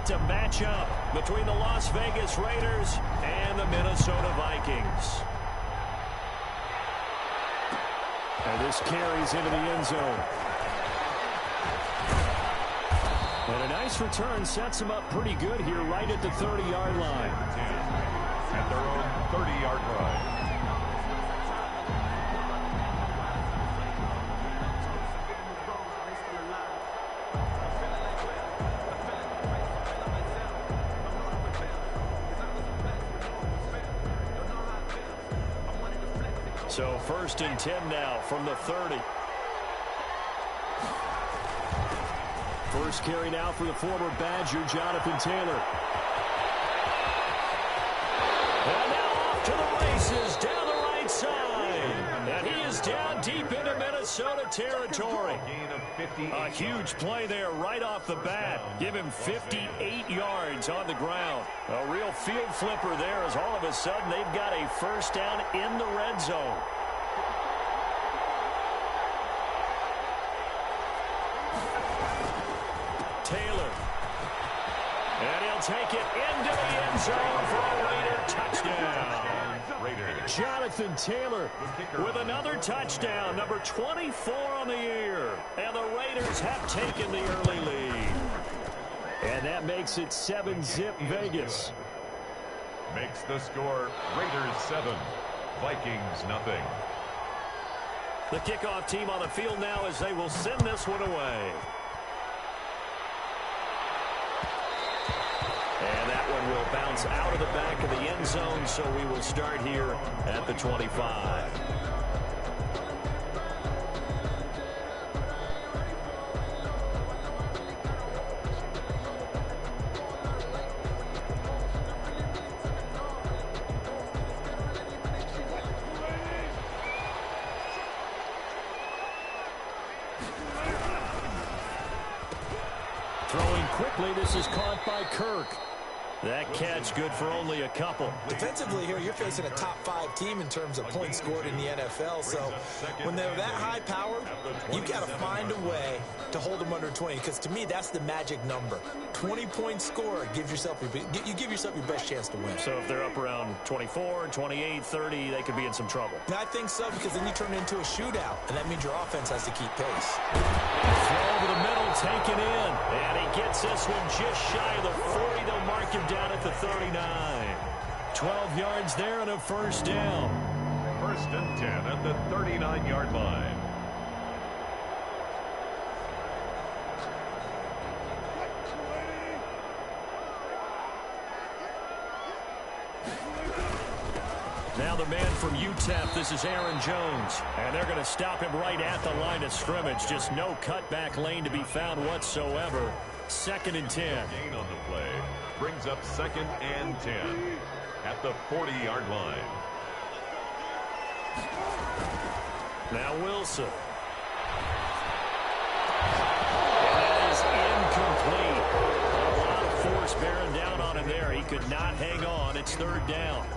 to match up between the Las Vegas Raiders and the Minnesota Vikings. And this carries into the end zone. And a nice return sets him up pretty good here right at the 30-yard line. At their own 30-yard line. So 1st and 10 now from the 30. First carry now for the former Badger, Jonathan Taylor. And now off to the races down the right side. And he is down deep into Minnesota territory. A huge play there right off the bat. Give him 58 yards on the ground. A real field flipper there as all of a sudden they've got a first down in the red zone. Taylor. And he'll take it into the end zone for a Raider touchdown. Jonathan Taylor with another touchdown, number 24 on the year. And the Raiders have taken the early lead. And that makes it 7-zip Vegas. Makes the score Raiders 7, Vikings nothing. The kickoff team on the field now as they will send this one away. And that one will bounce out of the back of the end zone, so we will start here at the 25. Throwing quickly, this is caught by Kirk. That catch good for only a couple. Defensively here, you're facing a top 5 team in terms of points scored in the NFL. So when they're that high powered, you've got to find a way to hold them under 20. Because to me, that's the magic number. 20-point score gives yourself you give yourself your best chance to win. So if they're up around 24, 28, 30, they could be in some trouble. I think so, because then you turn it into a shootout, and that means your offense has to keep pace. Throw over the middle, taken in. And he gets this one just shy of the 40. They'll mark him down at the 39. 12 yards there and a first down. 1st and 10 at the 39-yard line. Now the man from UTEP, this is Aaron Jones. And they're going to stop him right at the line of scrimmage. Just no cutback lane to be found whatsoever. 2nd and 10. Gain on the play brings up 2nd and 10 at the 40-yard line. Now Wilson. And that is incomplete. A lot of force bearing down on him there. He could not hang on. It's 3rd down.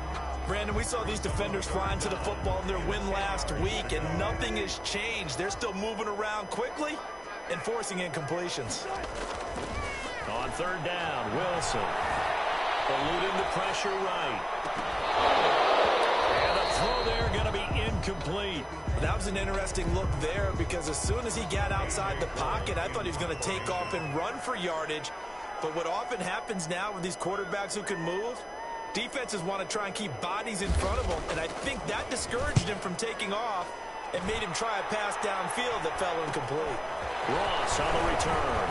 Brandon, we saw these defenders flying to the football in their win last week, and nothing has changed. They're still moving around quickly and forcing incompletions. On 3rd down, Wilson. Eluding the pressure right. And the throw there going to be incomplete. That was an interesting look there, because as soon as he got outside the pocket, I thought he was going to take off and run for yardage. But what often happens now with these quarterbacks who can move, defenses want to try and keep bodies in front of them, and I think that discouraged him from taking off and made him try a pass downfield that fell incomplete. Ross on the return.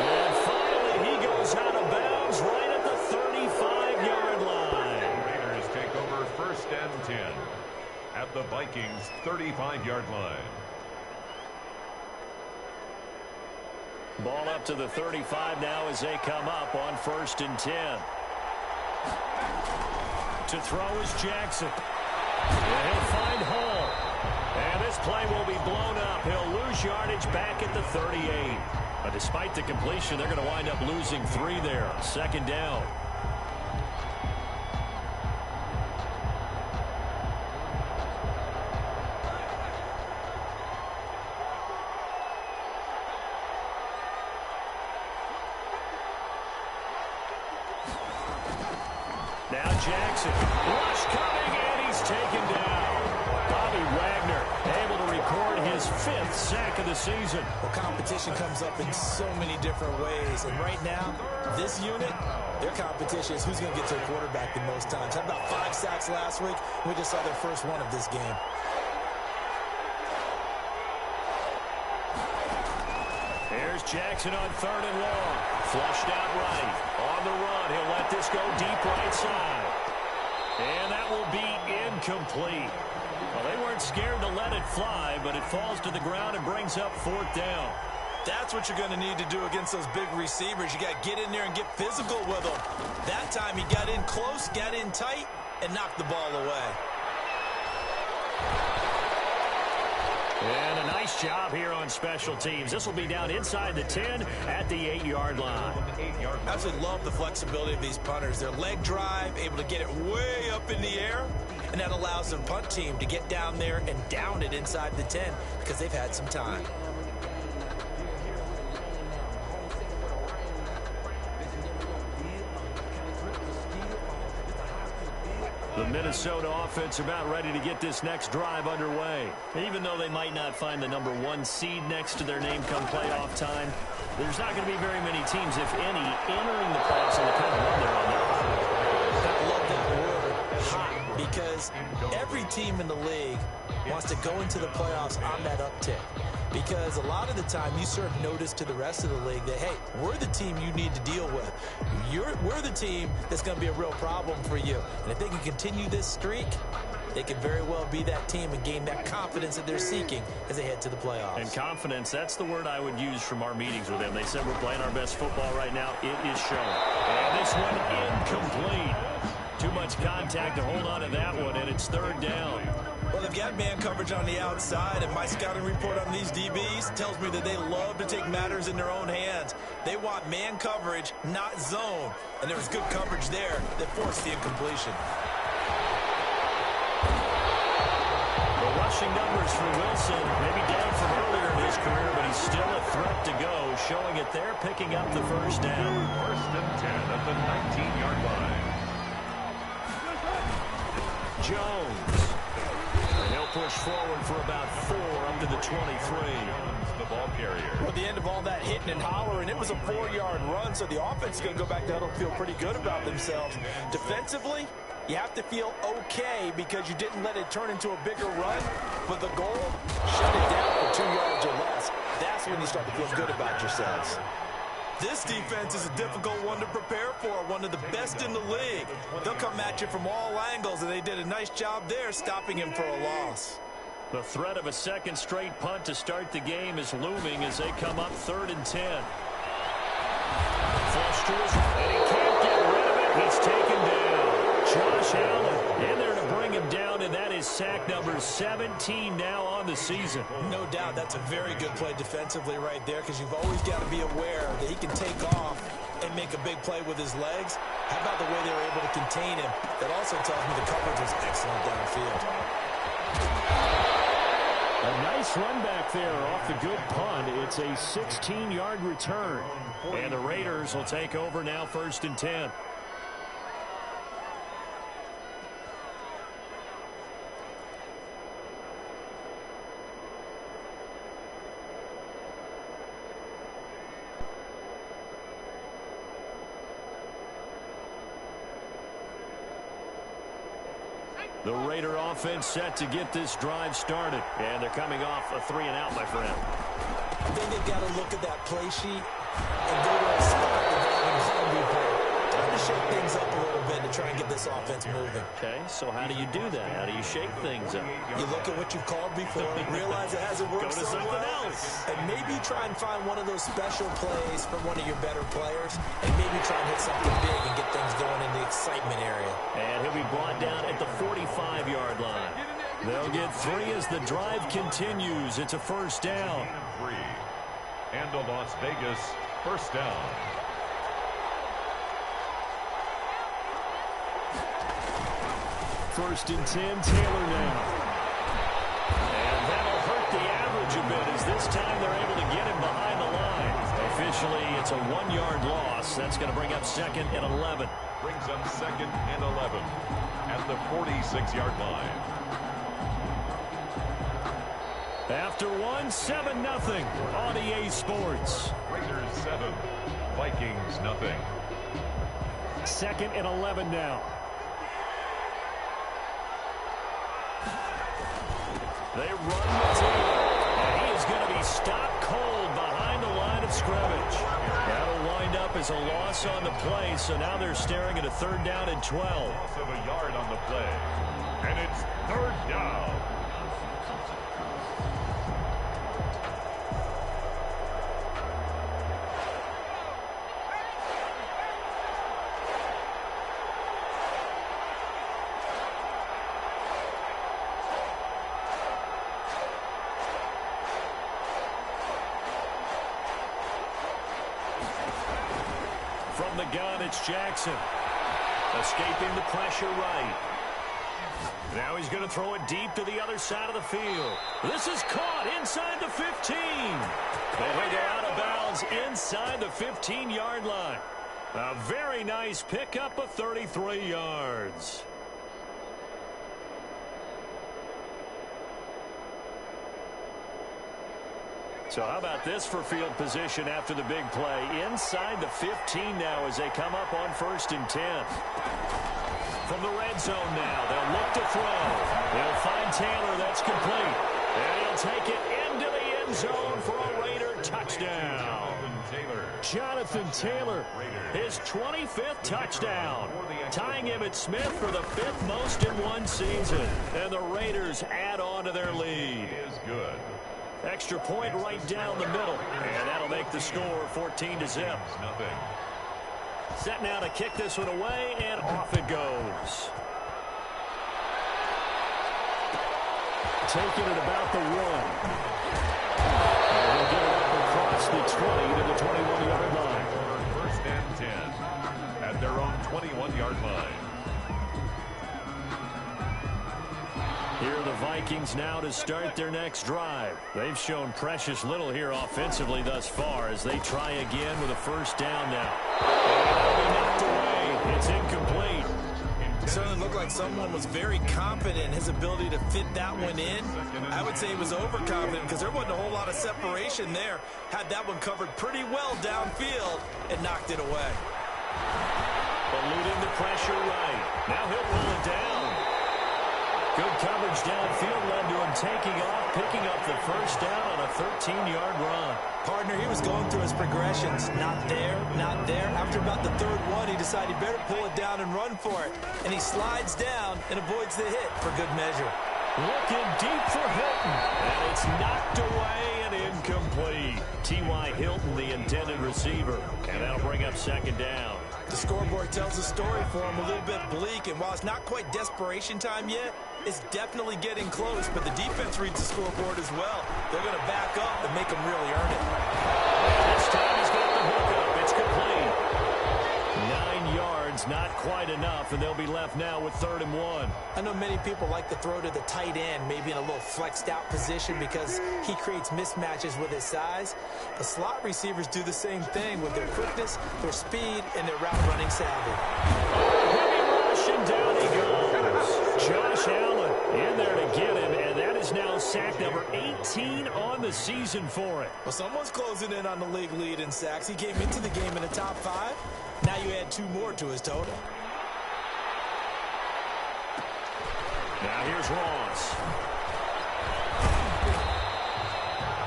And finally, he goes out of bounds right at the 35-yard line. Raiders take over 1st and 10 at the Vikings' 35-yard line. Ball up to the 35 now as they come up on 1st and 10. To throw is Jackson. And he'll find Hall. And this play will be blown up. He'll lose yardage back at the 38. But despite the completion, they're going to wind up losing 3 there. 2nd down. Jackson. Rush coming, and he's taken down. Bobby Wagner able to record his 5th sack of the season. Well, competition comes up in so many different ways. And right now, this unit, their competition is who's going to get to the quarterback the most times. Had about 5 sacks last week. We just saw their first one of this game. Here's Jackson on 3rd and long. Flushed out right. On the run, he'll let this go deep right side. And that will be incomplete. Well, they weren't scared to let it fly, but it falls to the ground and brings up 4th down. That's what you're going to need to do against those big receivers. You got to get in there and get physical with them. That time he got in close, got in tight, and knocked the ball away. And a nice job here on special teams. This will be down inside the 10 at the 8-yard line. I absolutely love the flexibility of these punters. Their leg drive, able to get it way up in the air, and that allows the punt team to get down there and down it inside the 10 because they've had some time. The Minnesota offense about ready to get this next drive underway. Even though they might not find the number 1 seed next to their name come playoff time, there's not going to be very many teams, if any, entering the playoffs in the kind of run they're on now. I love that word, hot, because every team in the league wants to go into the playoffs on that uptick. Because a lot of the time you serve notice to the rest of the league that, hey, we're the team you need to deal with. We're the team that's going to be a real problem for you. And if they can continue this streak, they could very well be that team and gain that confidence that they're seeking as they head to the playoffs. And confidence, that's the word I would use from our meetings with them. They said we're playing our best football right now. It is shown. And this one incomplete. Too much contact to hold on to that one, and it's 3rd down. Well, they've got man coverage on the outside, and my scouting report on these DBs tells me that they love to take matters in their own hands. They want man coverage, not zone. And there was good coverage there that forced the incompletion. The rushing numbers for Wilson, maybe down from earlier in his career, but he's still a threat to go, showing it there, picking up the 1st down. 1st and 10 at the 19-yard line. Jones. And he'll push forward for about 4 up to the 23. The ball carrier. Well, the end of all that hitting and hollering, it was a 4-yard run, so the offense is going to go back to huddle and feel pretty good about themselves. Defensively, you have to feel okay because you didn't let it turn into a bigger run, but the goal, shut it down for 2 yards or less. That's when you start to feel good about yourselves. This defense is a difficult one to prepare for, one of the best in the league. They'll come at you from all angles, and they did a nice job there stopping him for a loss. The threat of a 2nd straight punt to start the game is looming as they come up 3rd and 10. Flush to his right, and he can't get rid of it. He's taken down. Josh Allen in there to bring him down, and that is sack number 17 now on the season. No doubt that's a very good play defensively right there because you've always got to be aware that he can take off and make a big play with his legs. How about the way they were able to contain him? That also tells me the coverage was excellent downfield. A nice run back there off the good punt. It's a 16-yard return. And the Raiders will take over now 1st and 10. The Raider offense set to get this drive started. And they're coming off a 3-and-out, my friend. I think they've got to look at that play sheet and go to a spot that they haven't gone before. Time to shake things up a little bit to try and get this offense moving. Okay, so how do you do that? How do you shake things up? You look at what you've called before, realize it hasn't worked Go to so something well, else. and maybe try and find one of those special plays from one of your better players, and maybe try and hit something big and get things going in the excitement area. And he'll be brought down at the 45-yard line. They'll get 3 as the drive continues. It's a 1st down. 3. And a Las Vegas 1st down. First and 10, Taylor now. And that'll hurt the average a bit as this time they're able to get him behind the line. Officially, it's a 1-yard loss. That's going to bring up 2nd and 11. Brings up 2nd and 11 at the 46-yard line. After one, 7-0 on EA Sports. Raiders 7, Vikings nothing. 2nd and 11 now. They run the table, and he is going to be stopped cold behind the line of scrimmage. That'll wind up as a loss on the play, so now they're staring at a 3rd down and 12. Loss of a yard on the play, and it's 3rd down. From the gun, it's Jackson. Escaping the pressure right. Now he's going to throw it deep to the other side of the field. This is caught inside the 15. But he'll go out of bounds inside the 15-yard line. A very nice pickup of 33 yards. So how about this for field position after the big play? Inside the 15 now as they come up on 1st and 10. From the red zone now, they'll look to throw. They'll find Taylor, that's complete. And he'll take it into the end zone for a Raider touchdown. Jonathan Taylor, his 25th touchdown, tying Emmitt Smith for the 5th most in one season. And the Raiders add on to their lead. Is good. Extra point right down the middle. And that'll make the score 14-0. Nothing. Set now to kick this one away, and off it goes. Taking it about the 1. And we'll get it up across the 20 to the 21-yard line. 1st and 10 at their own 21-yard line. Here are the Vikings now to start their next drive. They've shown precious little here offensively thus far as they try again with a 1st down now. And knocked away. It's incomplete. It certainly looked like someone was very confident in his ability to fit that one in. I would say he was overconfident because there wasn't a whole lot of separation there. Had that one covered pretty well downfield and knocked it away. Eluding the pressure right. Now he'll roll it down. Good coverage downfield led to him taking off, picking up the 1st down on a 13-yard run. Partner, he was going through his progressions. Not there, not there. After about the 3rd one, he decided he better pull it down and run for it. And he slides down and avoids the hit for good measure. Looking deep for Hilton. And it's knocked away and incomplete. T.Y. Hilton, the intended receiver. And that'll bring up 2nd down. The scoreboard tells a story for him, a little bit bleak, and while it's not quite desperation time yet, it's definitely getting close, but the defense reads the scoreboard as well. They're going to back up and make them really earn it. This time he's got the hook up. It's complete. 9 yards, not quite enough, and they'll be left now with 3rd and 1. I know many people like to throw to the tight end, maybe in a little flexed out position because he creates mismatches with his size. The slot receivers do the same thing with their quickness, their speed, and their route running savvy. Heavy rush, and down he goes. Josh Allen in there to get him, and that is now sack number 18 on the season for it. Well, someone's closing in on the league lead in sacks. He came into the game in the top 5. Now you add 2 more to his total. Now here's Ross.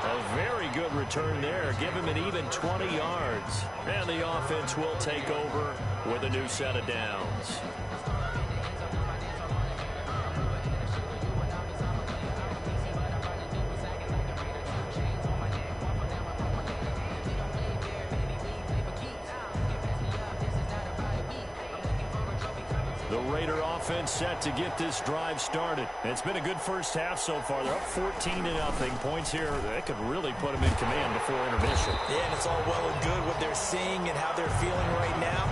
A very good return there. Give him an even 20 yards. And the offense will take over with a new set of downs. The Raider offense set to get this drive started. It's been a good first half so far. They're up 14-0. Points here that could really put them in command before intermission. Yeah, and it's all well and good what they're seeing and how they're feeling right now.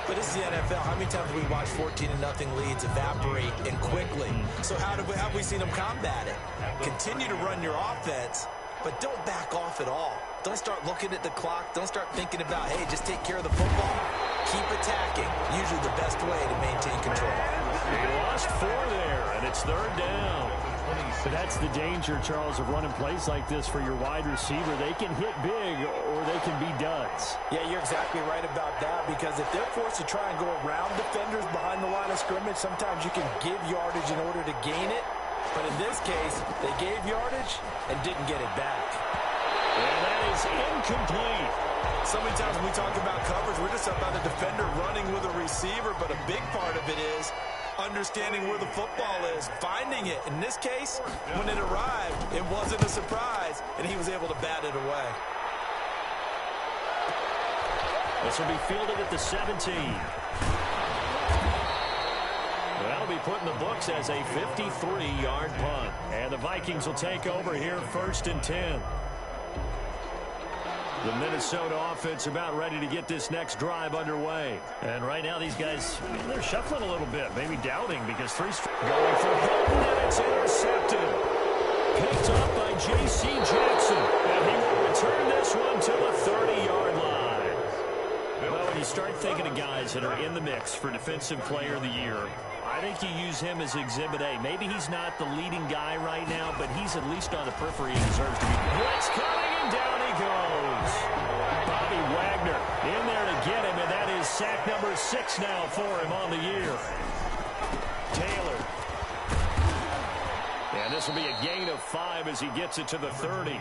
But this is the NFL. How many times have we watched 14-0 leads evaporate and quickly? So how have we seen them combat it? Continue to run your offense, but don't back off at all. Don't start looking at the clock. Don't start thinking about, hey, just take care of the football. keep attacking. Usually the best way to maintain control. He lost 4 there, and it's 3rd down. But that's the danger, Charles, of running plays like this for your wide receiver. They can hit big or they can be duds. Yeah, you're exactly right about that, because if they're forced to try and go around defenders behind the line of scrimmage, sometimes you can give yardage in order to gain it. But in this case, they gave yardage and didn't get it back. And that is incomplete. So many times when we talk about coverage, we're just about the defender running with a receiver, but a big part of it is understanding where the football is, finding it. In this case, when it arrived, it wasn't a surprise, and he was able to bat it away. This will be fielded at the 17. That'll be put in the books as a 53-yard punt. And the Vikings will take over here 1st and 10. The Minnesota offense about ready to get this next drive underway. And right now these guys, they're shuffling a little bit, maybe doubting, because 3's going for Hilton, and it's intercepted. Picked up by J.C. Jackson, and he will return this one to the 30-yard line. Well, when you start thinking of guys that are in the mix for Defensive Player of the Year, I think you use him as Exhibit A. Maybe he's not the leading guy right now, but he's at least on the periphery and deserves to be. Blitz coming, and down he goes. Bobby Wagner in there to get him, and that is sack number 6 now for him on the year. Taylor. And this will be a gain of 5 as he gets it to the 30.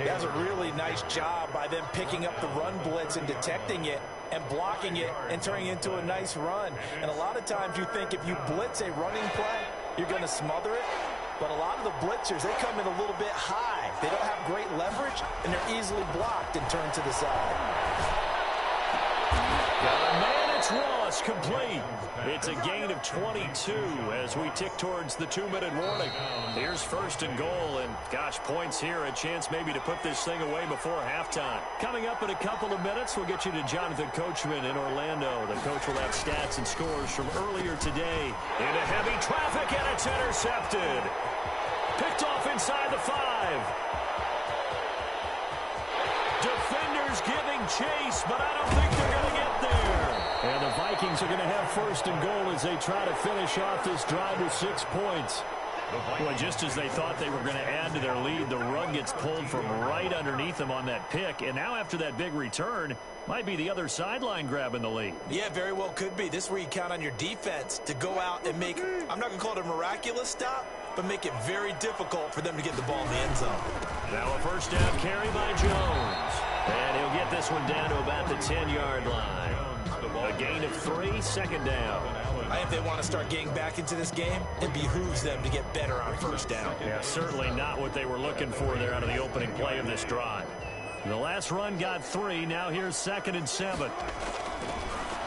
That's a really nice job by them picking up the run blitz and detecting it and blocking it and turning it into a nice run. And a lot of times you think if you blitz a running play, you're going to smother it. But a lot of the blitzers, they come in a little bit high. They don't have great leverage, and they're easily blocked and turned to the side. Got a man, it's Ross, complete. It's a gain of 22 as we tick towards the 2-minute warning. Here's 1st and goal, and gosh, points here, a chance maybe to put this thing away before halftime. Coming up in a couple of minutes, we'll get you to Jonathan Coachman in Orlando. The coach will have stats and scores from earlier today. Into heavy traffic, and it's intercepted. Picked off inside the 5. Defenders giving chase, but I don't think they're going to get there. And the Vikings are going to have 1st and goal as they try to finish off this drive with 6 points. Well, just as they thought they were going to add to their lead, the rug gets pulled from right underneath them on that pick. And now after that big return, might be the other sideline grabbing the lead. Yeah, very well could be. This is where you count on your defense to go out and make, I'm not going to call it a miraculous stop, but make it very difficult for them to get the ball in the end zone. Now a 1st down carry by Jones. And he'll get this one down to about the 10-yard line. A gain of 3, 2nd down. I think they want to start getting back into this game. It behooves them to get better on 1st down. Yeah, certainly not what they were looking for there out of the opening play of this drive. The last run got 3. Now here's 2nd and 7.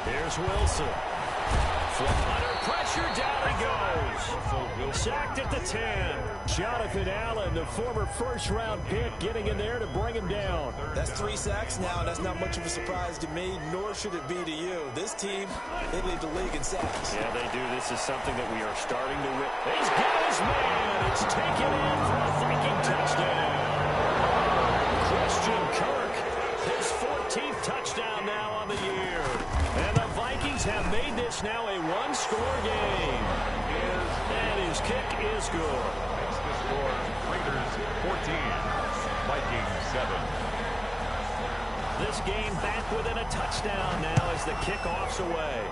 Here's Wilson. From under pressure, down he goes. Sacked at the 10. Jonathan Allen, the former 1st-round pick, getting in there to bring him down. That's 3 sacks now, and that's not much of a surprise to me, nor should it be to you. This team, they lead the league in sacks. Yeah, they do. This is something that we are starting to win. He's got his man. It's taken in for a Viking touchdown. Christian Kirk, his 14th touchdown now on the year. And the Vikings have made this now a 1-score game. And his kick is good. Makes the score Raiders 14, Vikings 7. This game back within a touchdown now as the kickoff's away.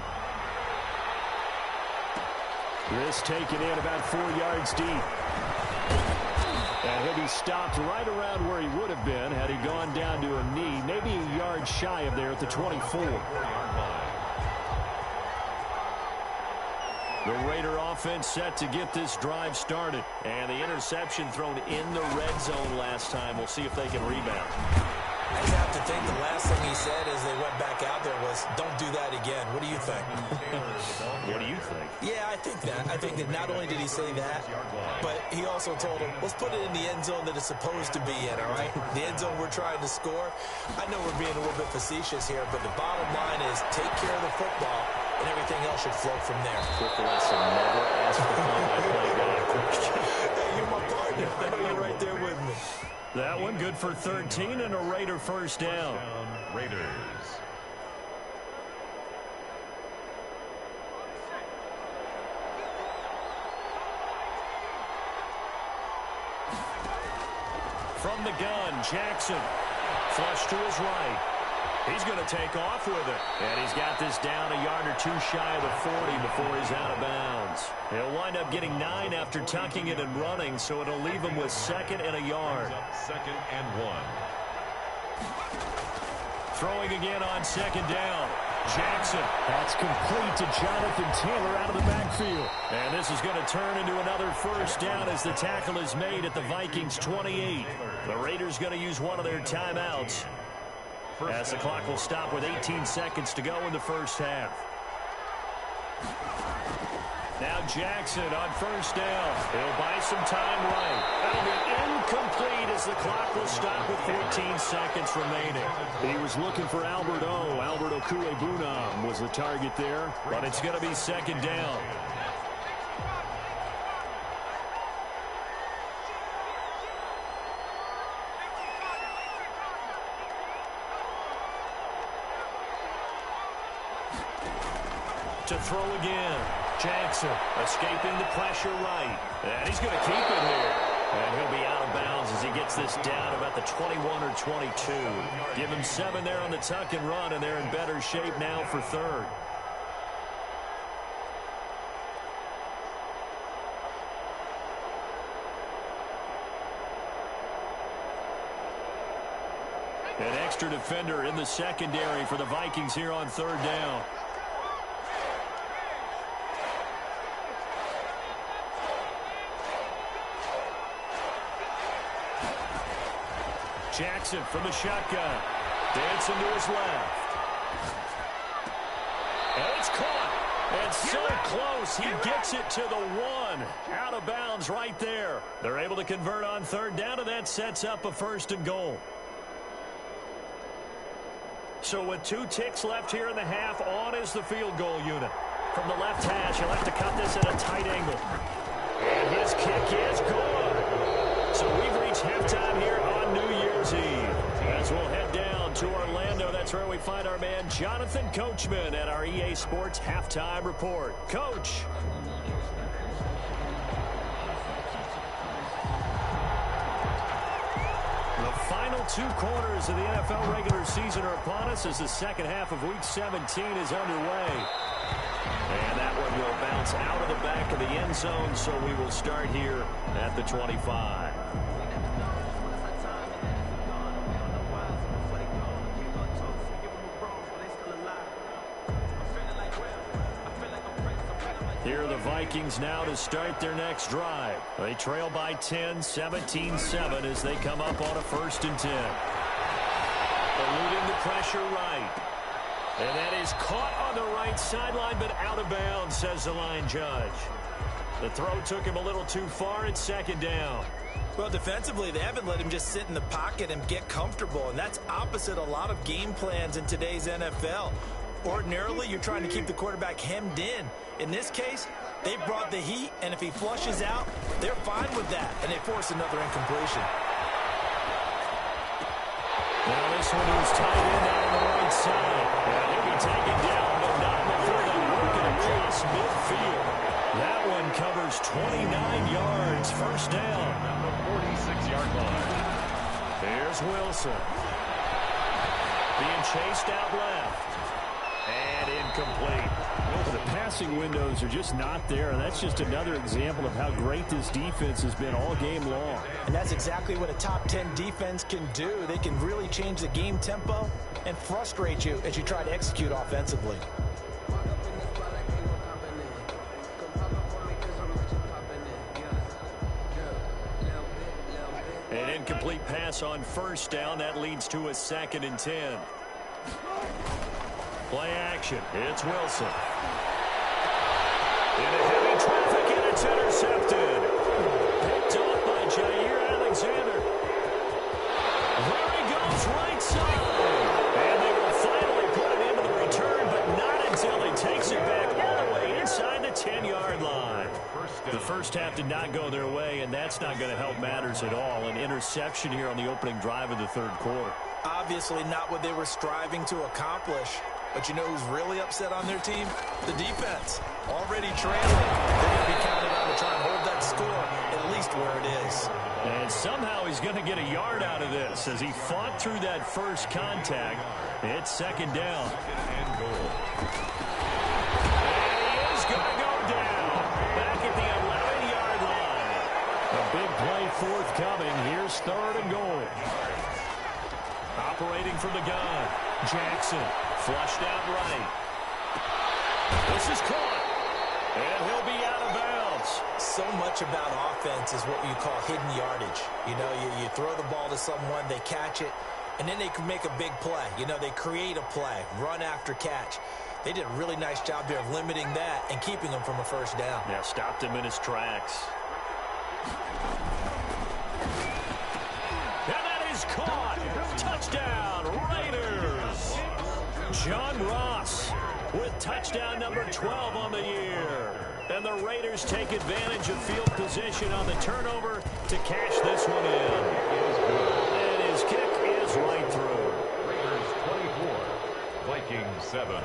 This taken in about 4 yards deep. And he'll be stopped right around where he would have been had he gone down to a knee, maybe a yard shy of there at the 24. The Raider offense set to get this drive started. And the interception thrown in the red zone last time. We'll see if they can rebound. I just have to think the last thing he said as they went back out there was, don't do that again. What do you think? What do you think? Yeah, I think that. I think that not only did he say that, but he also told him, let's put it in the end zone that it's supposed to be in, all right? The end zone we're trying to score. I know we're being a little bit facetious here, but the bottom line is take care of the football, and everything else should flow from there. Quick lesson, never ask for play-by-play guy. Hey, you're my partner. I know you're right there with me. That one good for 13 and a Raider 1st down. Raiders. From the gun, Jackson. Flush to his right. He's going to take off with it. And he's got this down a yard or two shy of the 40 before he's out of bounds. He'll wind up getting 9 after tucking it and running, so it'll leave him with 2nd and a yard. Second and 1. Throwing again on 2nd down. Jackson. That's complete to Jonathan Taylor out of the backfield. And this is going to turn into another first down as the tackle is made at the Vikings 28. The Raiders going to use one of their timeouts as the clock will stop with 18 seconds to go in the first half. Now Jackson on first down. He'll buy some time right. That'll be incomplete as the clock will stop with 14 seconds remaining. He was looking for Albert Okuebunam was the target there. But it's going to be 2nd down. To throw again. Jackson escaping the pressure right. And he's going to keep it here. And he'll be out of bounds as he gets this down about the 21 or 22. Give him 7 there on the tuck and run, and they're in better shape now for 3rd. An extra defender in the secondary for the Vikings here on 3rd down. Jackson from the shotgun. Dancing to his left. And it's caught. And so close. He gets it to the 1. Out of bounds right there. They're able to convert on 3rd down, and that sets up a 1st and goal. So with 2 ticks left here in the half, on is the field goal unit. From the left hash, he'll have to cut this at a tight angle. And his kick is good. So we've reached halftime here on New Year's Eve. As we'll head down to Orlando, that's where we find our man Jonathan Coachman at our EA Sports Halftime Report. Coach. The final 2 quarters of the NFL regular season are upon us as the second half of Week 17 is underway. And that one will bounce out of the back of the end zone, so we will start here at the 25. Here are the Vikings now to start their next drive. They trail by 10, 17-7 as they come up on a 1st and 10. Eluding the pressure right. And that is caught on the right sideline, but out of bounds, says the line judge. The throw took him a little too far. It's 2nd down. Well, defensively, they haven't let him just sit in the pocket and get comfortable, and that's opposite a lot of game plans in today's NFL. Ordinarily, you're trying to keep the quarterback hemmed in. In this case, they brought the heat, and if he flushes out, they're fine with that, and they force another incompletion. Now this one is tight end out on the right side. And he'll be taken down, but not before they work it across midfield. That one covers 29 yards. 1st down. At the 46-yard line. Here's Wilson. Being chased out left. And incomplete. The passing windows are just not there. That's just another example of how great this defense has been all game long. And that's exactly what a top 10 defense can do. They can really change the game tempo and frustrate you as you try to execute offensively. An incomplete pass on 1st down. That leads to a 2nd and 10. Play action. It's Wilson. Into heavy traffic, and it's intercepted. Picked off by Jair Alexander. There he goes, right side. And they will finally put it into the return, but not until he takes it back all the way inside the 10-yard line. The first half did not go their way, and that's not going to help matters at all. An interception here on the opening drive of the 3rd quarter. Obviously not what they were striving to accomplish. But you know who's really upset on their team? The defense. Already trailing. They're going to be counted on to try and hold that score, at least where it is. And somehow he's going to get a yard out of this as he fought through that first contact. It's second down. And goal. And he is going to go down back at the 11-yard line. A big play forthcoming. Here's third and goal. Operating from the gun. Jackson flushed out right. This is caught. And he'll be out of bounds. So much about offense is what you call hidden yardage. You know, you throw the ball to someone, they catch it, and then they can make a big play. You know, they create a play, run after catch. They did a really nice job there of limiting that and keeping him from a first down. Yeah, stopped him in his tracks. And that is caught. Touchdown, Raiders. John Ross with touchdown number 12 on the year. And the Raiders take advantage of field position on the turnover to cash this one in. And his kick is right through. Raiders 24, Vikings 7.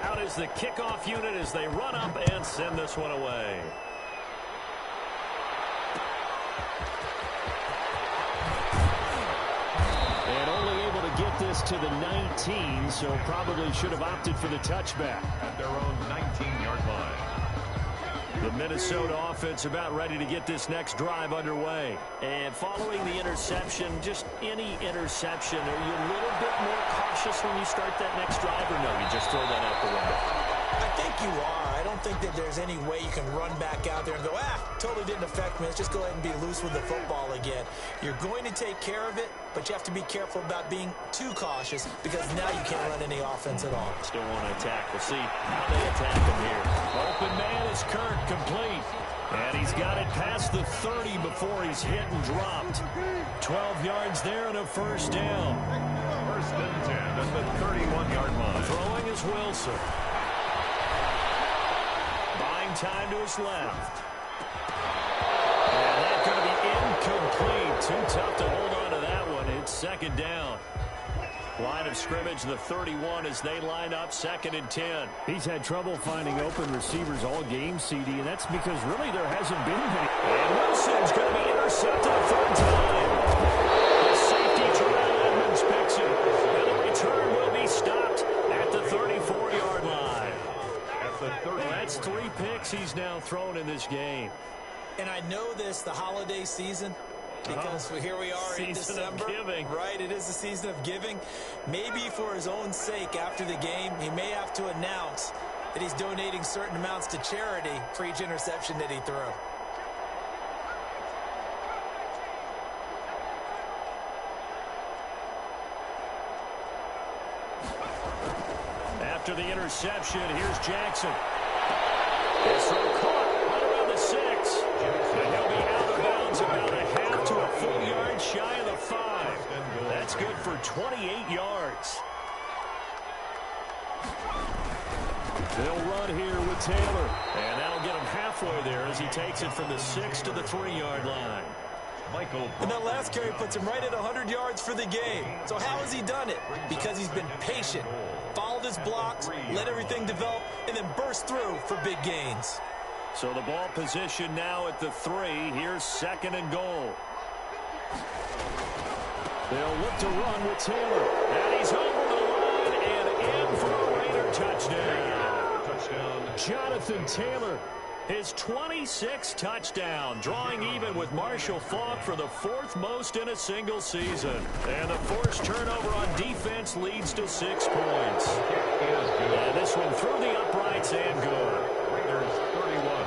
Out is the kickoff unit as they run up and send this one away. And only able to get this to the 19, so probably should have opted for the touchback. At their own 19-yard line. The Minnesota offense about ready to get this next drive underway. And following the interception, just any interception, are you a little bit more cautious when you start that next drive, or no, you just throw that out the window? I think you are. I don't think that there's any way you can run back out there and go, totally didn't affect me. Let's just go ahead and be loose with the football again. You're going to take care of it, but you have to be careful about being too cautious because now you can't run any offense at all. Still want to attack. We'll see how they attack him here. Open man is Kirk, complete. And he's got it past the 30 before he's hit and dropped. 12 yards there and a first down. First and 10 at the 31-yard line. Throwing is Wilson. Buying time to his left. And that's going to be incomplete. Too tough to hold on to that one. It's second down. Line of scrimmage, the 31 as they line up, second and 10. He's had trouble finding open receivers all game, CD, and that's because really there hasn't been many. And Wilson's going to be intercepted a third time. The safety, Terrell Edmonds picks it. And the return will be stopped at the 34-yard line. At the 30. Well, that's 3 picks he's now thrown in this game. And I know this, the holiday season, because here we are in December, right? It is the season of giving. Maybe for his own sake, after the game, he may have to announce that he's donating certain amounts to charity for each interception that he threw. After the interception, here's Jackson. This throw caught right around the 6. And he'll be out of bounds about a half to a full yard shy of the 5. That's good for 28 yards. They'll run here with Taylor. And that'll get him halfway there as he takes it from the 6 to the 3-yard line. And that last carry puts him right at 100 yards for the game. So how has he done it? Because he's been patient, followed his blocks, let everything develop, and then burst through for big gains. So the ball position now at the 3. Here's second and goal. They'll look to run with Taylor. And he's over the line and in for a Raider touchdown. Jonathan Taylor, his 26th touchdown, drawing even with Marshall Faulk for the 4th most in a single season. And the forced turnover on defense leads to 6 points. And this one through the uprights and good. Raiders 31,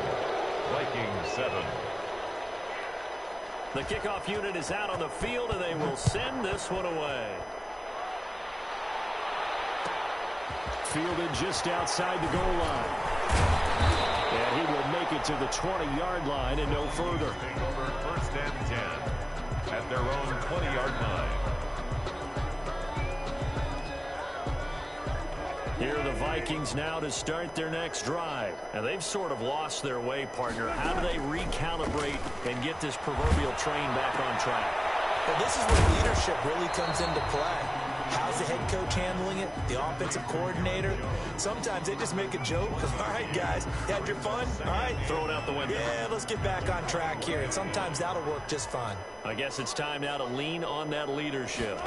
Vikings 7. The kickoff unit is out on the field, and they will send this one away. Fielded just outside the goal line. And he will make it to the 20-yard line and no further. Take over first and 10 at their own 20-yard line. Here are the Vikings now to start their next drive. Now, they've sort of lost their way, partner. How do they recalibrate and get this proverbial train back on track? Well, this is where leadership really comes into play. How's the head coach handling it? The offensive coordinator? Sometimes they just make a joke. All right, guys, you had your fun? All right. Throw it out the window. Yeah, let's get back on track here. And sometimes that'll work just fine. I guess it's time now to lean on that leadership.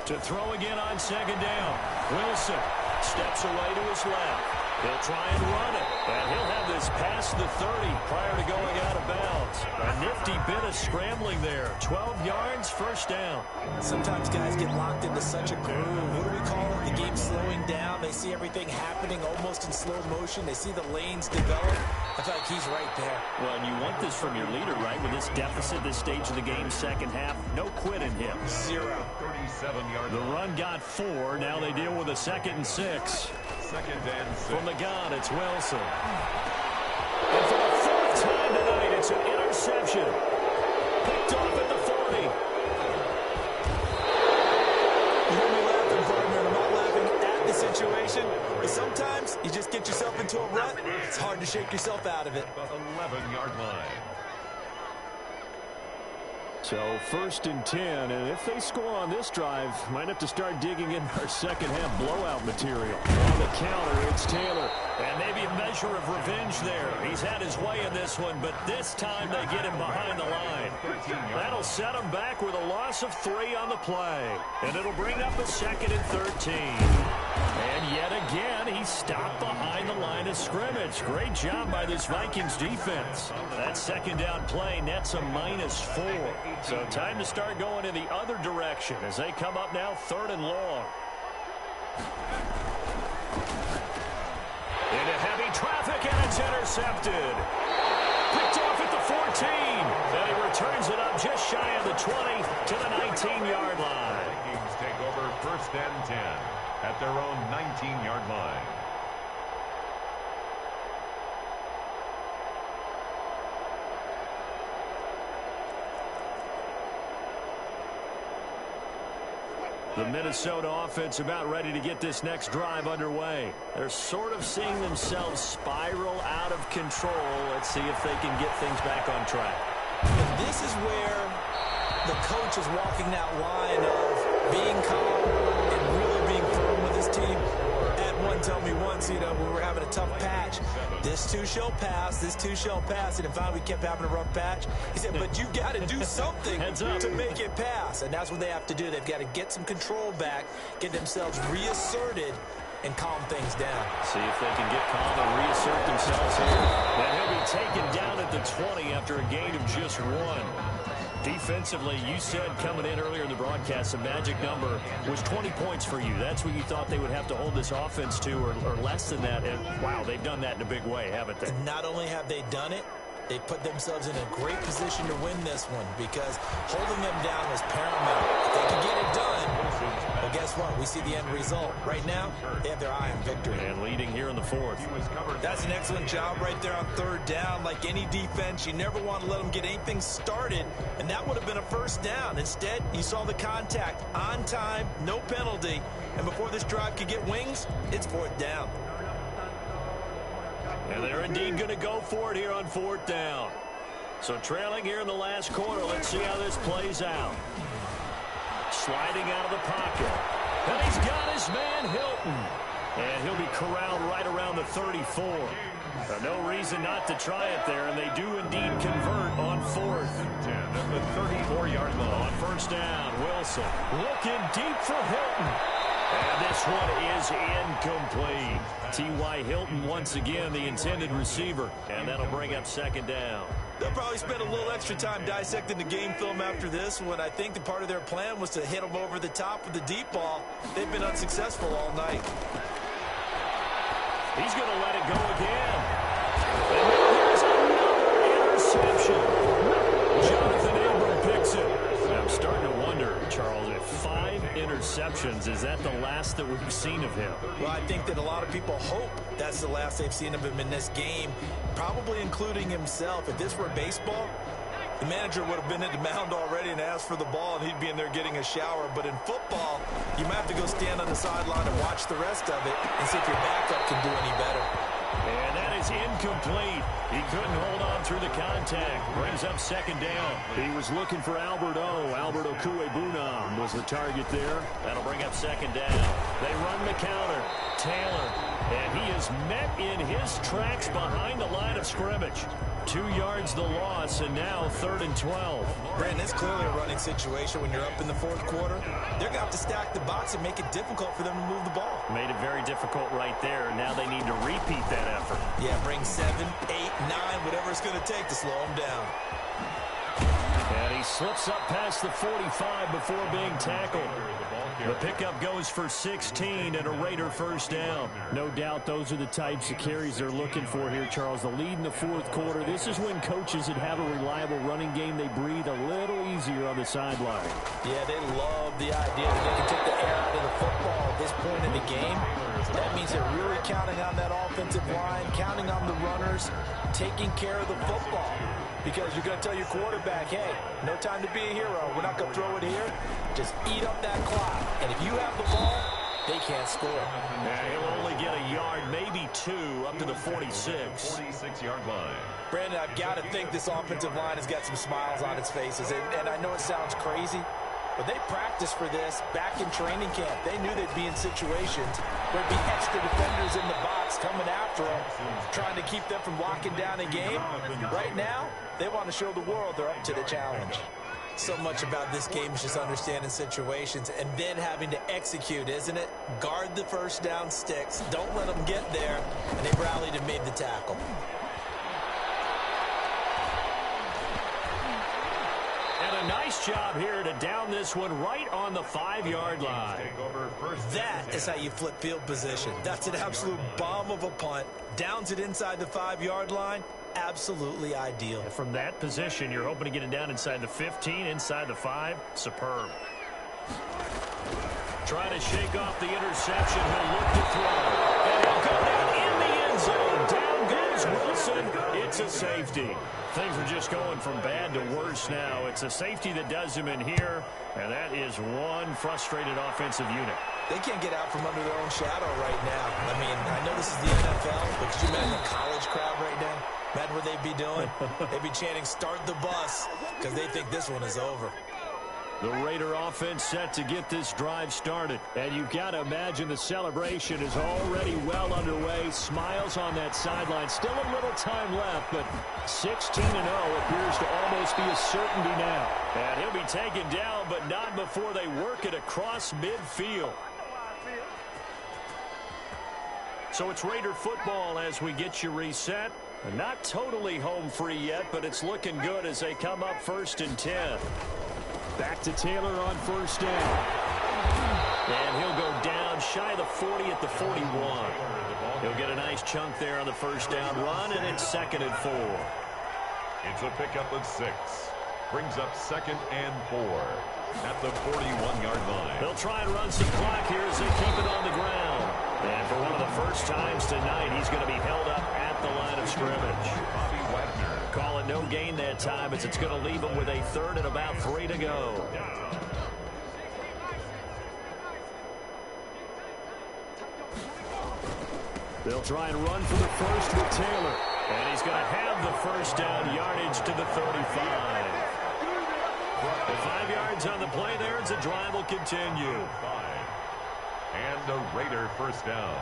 To throw again on second down. Wilson steps away to his left. He'll try and run it. And he'll have this past the 30 prior to going out of bounds. A nifty bit of scrambling there. 12 yards, first down. Sometimes guys get locked into such a groove. What do we call it? The game's slowing down. They see everything happening almost in slow motion. They see the lanes develop. I feel like he's right there. Well, and you want this from your leader, right? With this deficit, this stage of the game, second half, no quit in him. 0. 37 yards. The run got 4. Now they deal with a 2nd and 6. Second and 6. From the gun, it's Wilson. And for the 4th time tonight, it's an interception. Picked off at the 40. You hear me laughing, partner, and I'm not laughing at the situation. But sometimes you just get yourself into a rut. It's hard to shake yourself out of it. The 11-yard line. So 1st and 10, and if they score on this drive, might have to start digging in our second half blowout material. On the counter, it's Taylor, and maybe a measure of revenge there. He's had his way in this one, but this time they get him behind the line. That'll set him back with a loss of 3 on the play, and it'll bring up a 2nd and 13. And yet again, he stopped behind the line of scrimmage. Great job by this Vikings defense. That second down play nets a -4. So time to start going in the other direction as they come up now 3rd and long. Into heavy traffic, and it's intercepted. Picked off at the 14. And he returns it up just shy of the 20 to the 19-yard line. Vikings take over 1st and 10 at their own 19-yard line. The Minnesota offense about ready to get this next drive underway. They're sort of seeing themselves spiral out of control. Let's see if they can get things back on track. And this is where the coach is walking that line of being calm and really being firm with his team. Had one tell me once, we were having a tough patch. This too shall pass, this too shall pass. And finally we kept having a rough patch. He said, but you got to do something to make it pass. And that's what they have to do. They've got to get some control back, get themselves reasserted, and calm things down. See if they can get calm and reassert themselves here. Then he'll be taken down at the 20 after a gain of just 1. Defensively, you said coming in earlier in the broadcast, the magic number was 20 points for you. That's what you thought they would have to hold this offense to, or less than that. And, wow, they've done that in a big way, haven't they? And not only have they done it, they put themselves in a great position to win this one because holding them down was paramount. If they can get it done, well, guess what? We see the end result. Right now, they have their eye on victory. And leading here in the 4th. That's an excellent job right there on 3rd down. Like any defense, you never want to let them get anything started, and that would have been a 1st down. Instead, you saw the contact on time, no penalty, and before this drive could get wings, it's 4th down. And they're indeed going to go for it here on 4th down. So trailing here in the last quarter, let's see how this plays out. Sliding out of the pocket. And he's got his man Hilton. And he'll be corralled right around the 34. No reason not to try it there, and they do indeed convert on 4th. 10 at the 34-yard line. On 1st down, Wilson looking deep for Hilton. And this one is incomplete. T.Y. Hilton once again the intended receiver. And that'll bring up 2nd down. They'll probably spend a little extra time dissecting the game film after this one. I think the part of their plan was to hit him over the top with the deep ball. They've been unsuccessful all night. He's going to let it go again. And here's another interception. Jonathan Abram picks it. I'm starting to wonder, Charles, if 5 interceptions, is that the last that we've seen of him? Well, I think that a lot of people hope that's the last they've seen of him in this game, probably including himself. If this were baseball, the manager would have been at the mound already and asked for the ball, and he'd be in there getting a shower. But in football, you might have to go stand on the sideline and watch the rest of it and see if your backup can do any better. And that is incomplete. He couldn't hold on through the contact. Brings up 2nd down. He was looking for Albert O. Albert O Okuebunam was the target there. That'll bring up second down. They run the counter. Taylor. And he is met in his tracks behind the line of scrimmage. 2 yards the loss, and now 3rd and 12. Brandon, it's clearly a running situation when you're up in the fourth quarter. They're going to have to stack the box and make it difficult for them to move the ball. Made it very difficult right there. Now they need to repeat that effort. Yeah, bring 7, 8, 9, whatever it's going to take to slow them down. And he slips up past the 45 before being tackled. The pickup goes for 16 and a Raider first down. No doubt those are the types of carries they're looking for here, Charles. The lead in the fourth quarter. This is when coaches that have a reliable running game, they breathe a little easier on the sideline. Yeah, they love the idea that they can take the air out of the football at this point in the game. That means they're really counting on that offensive line, counting on the runners, taking care of the football. Because you're going to tell your quarterback, hey, no time to be a hero. We're not going to throw it here. Just eat up that clock. And if you have the ball, they can't score. And he'll only get a yard, maybe 2, up to the 46. 46-yard line. Brandon, I've got to think this offensive line has got some smiles on its faces. And I know it sounds crazy, but they practiced for this back in training camp. They knew they'd be in situations where there'd be extra defenders in the box coming after them, trying to keep them from locking down a game. Right now, they want to show the world they're up to the challenge. So much about this game is just understanding situations and then having to execute, isn't it? Guard the first down sticks. Don't let them get there. And they rallied and made the tackle. And a nice job here to down this one right on the 5-yard line. That is how you flip field position. That's an absolute bomb of a punt. Downs it inside the 5-yard line. Absolutely ideal. From that position, you're hoping to get it down inside the 15, inside the 5. Superb. Trying to shake off the interception. He'll look to throw. And he'll go down in the end zone. Down goes Wilson. It's a safety. Things are just going from bad to worse now. It's a safety that does him in here, and that is one frustrated offensive unit. They can't get out from under their own shadow right now. I mean, I know this is the NFL, but could you imagine the college crowd right now? Imagine what they'd be doing. They'd be chanting, "Start the bus," because they think this one is over. The Raider offense set to get this drive started. And you've got to imagine the celebration is already well underway. Smiles on that sideline. Still a little time left, but 16-0 appears to almost be a certainty now. And he'll be taken down, but not before they work it across midfield. So it's Raider football as we get you reset. Not totally home free yet, but it's looking good as they come up 1st and 10. Back to Taylor on first down. And he'll go down shy of the 40 at the 41. He'll get a nice chunk there on the first down run, and it's 2nd and 4. It's a pickup of 6. Brings up 2nd and 4 at the 41-yard line. They'll try and run some clock here as they keep it on the ground. And for one of the first times tonight, he's going to be held up at the line of scrimmage. Bobby Wagner. Call it no gain that time as it's going to leave him with a 3rd and about 3 to go. They'll try and run for the first with Taylor. And he's going to have the first down yardage to the 35. The 5 yards on the play there as the drive will continue. And a Raider first down.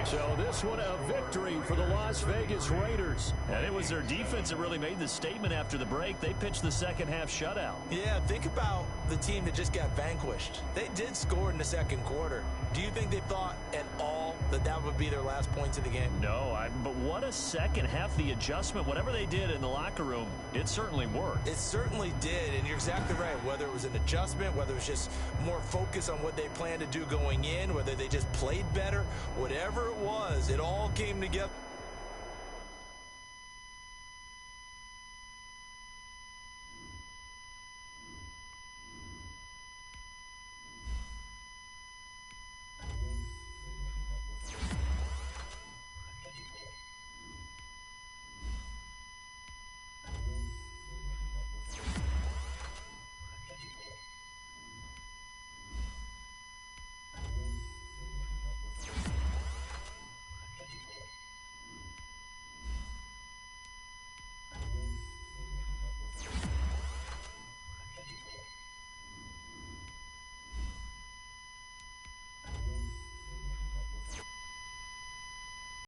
So this one a victory for the Las Vegas Raiders. And it was their defense that really made the statement after the break. They pitched the second half shutout. Yeah, think about the team that just got vanquished. They did score in the second quarter. Do you think they thought at all that that would be their last points of the game? No, but what a second half. The adjustment, whatever they did in the locker room, it certainly worked. It certainly did, and you're exactly right. Whether it was an adjustment, whether it was just more focus on what they planned to do going in, whether they just played better, whatever it was, it all came together.